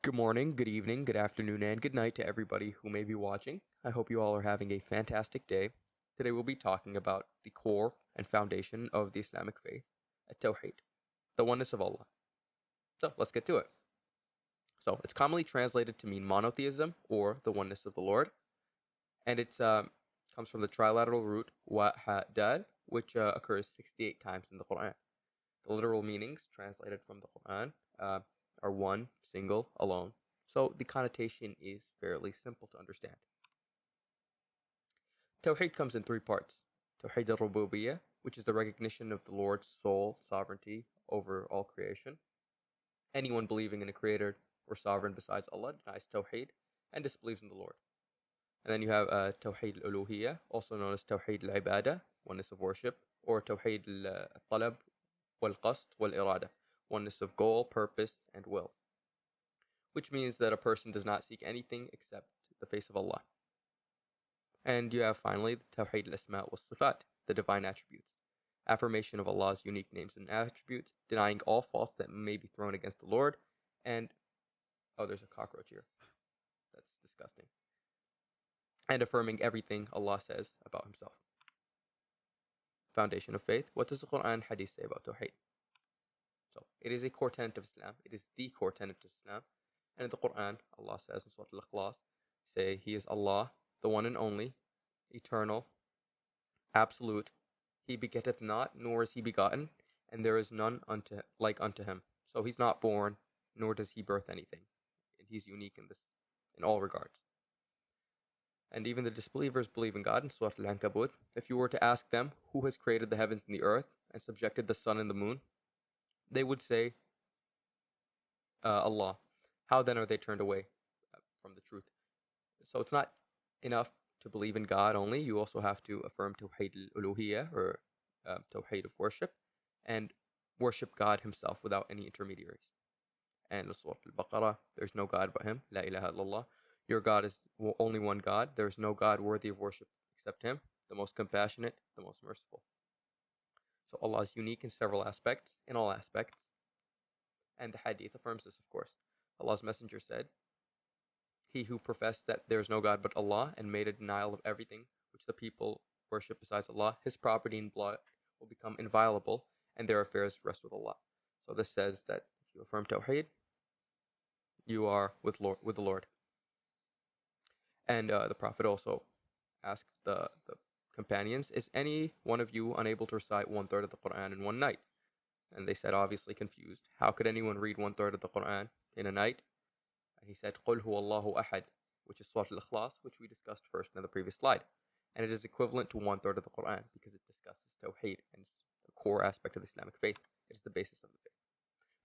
Good morning, good evening, good afternoon, and good night to everybody who may be watching. I hope you all are having a fantastic day. Today we'll be talking about the core and foundation of the Islamic faith, Tawhid, the oneness of Allah. So let's get to it. So it's commonly translated to mean monotheism or the oneness of the Lord, and it comes from the trilateral root wa ha dal, which occurs 68 times in the Quran. The literal meanings translated from the Quran are one, single, alone. So the connotation is fairly simple to understand. Tawhid comes in three parts. Tawhid al-Rububiyyah, which is the recognition of the Lord's sole sovereignty over all creation. Anyone believing in a creator or sovereign besides Allah denies Tawhid and disbelieves in the Lord. And then you have Tawhid al-Uluhiyyah, also known as Tawhid al-Ibadah, oneness of worship, or Tawhid al-Talab wal-Qasd wal-Irada, oneness of goal, purpose, and will, which means that a person does not seek anything except the face of Allah. And you have finally the Tawhid al-Asma' wa Sifat, the divine attributes, affirmation of Allah's unique names and attributes, denying all faults that may be thrown against the Lord, and oh, there's a cockroach here. That's disgusting. And affirming everything Allah says about Himself. Foundation of faith. What does the Quran and Hadith say about Tawhid? So it is a core tenet of Islam. It is the core tenet of Islam. And in the Quran, Allah says in Surah Al-Ikhlas, say He is Allah, the one and only, eternal, absolute. He begetteth not, nor is He begotten, and there is none like unto Him. So He's not born, nor does He birth anything. And He's unique in all regards. And even the disbelievers believe in God in Surah Al-Ankabut. If you were to ask them who has created the heavens and the earth and subjected the sun and the moon, they would say, Allah. How then are they turned away from the truth? So it's not enough to believe in God only. You also have to affirm Tawhid al-Uluhiyyah, or Tawhid of worship, and worship God Himself without any intermediaries. And in Surah Al-Baqarah, there's no God but Him. La ilaha illallah. Your God is only one God. There is no God worthy of worship except Him, the most compassionate, the most merciful. So Allah is unique in several aspects, in all aspects. And the Hadith affirms this, of course. Allah's Messenger said, He who professed that there is no God but Allah and made a denial of everything which the people worship besides Allah, his property and blood will become inviolable, and their affairs rest with Allah. So this says that if you affirm Tawheed, you are with the Lord. And the Prophet also asked the companions, is any one of you unable to recite 1/3 of the Quran in one night? And they said, obviously confused, how could anyone read 1/3 of the Quran in a night? And he said, قُلْ هُوَ اللَّهُ أَحَدٌ, which is Surah Al-Ikhlas, which we discussed first in the previous slide. And it is equivalent to 1/3 of the Quran because it discusses Tawheed and it's a core aspect of the Islamic faith. It is the basis of the faith.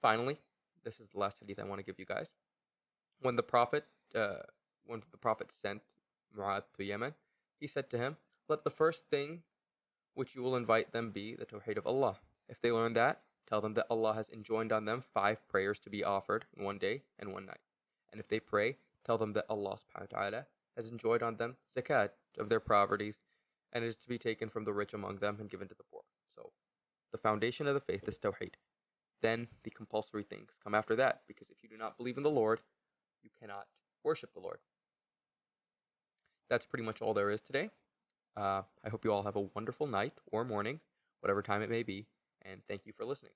Finally, this is the last hadith I want to give you guys. When the Prophet sent Mu'adh to Yemen, he said to him, let the first thing which you will invite them be the Tawheed of Allah. If they learn that, tell them that Allah has enjoined on them 5 prayers to be offered in one day and one night. And if they pray, tell them that Allah subhanahu wa ta'ala has enjoined on them zakat of their properties, and it is to be taken from the rich among them and given to the poor. So the foundation of the faith is Tawheed. Then the compulsory things come after that, because if you do not believe in the Lord, you cannot worship the Lord. That's pretty much all there is today. I hope you all have a wonderful night or morning, whatever time it may be, and thank you for listening.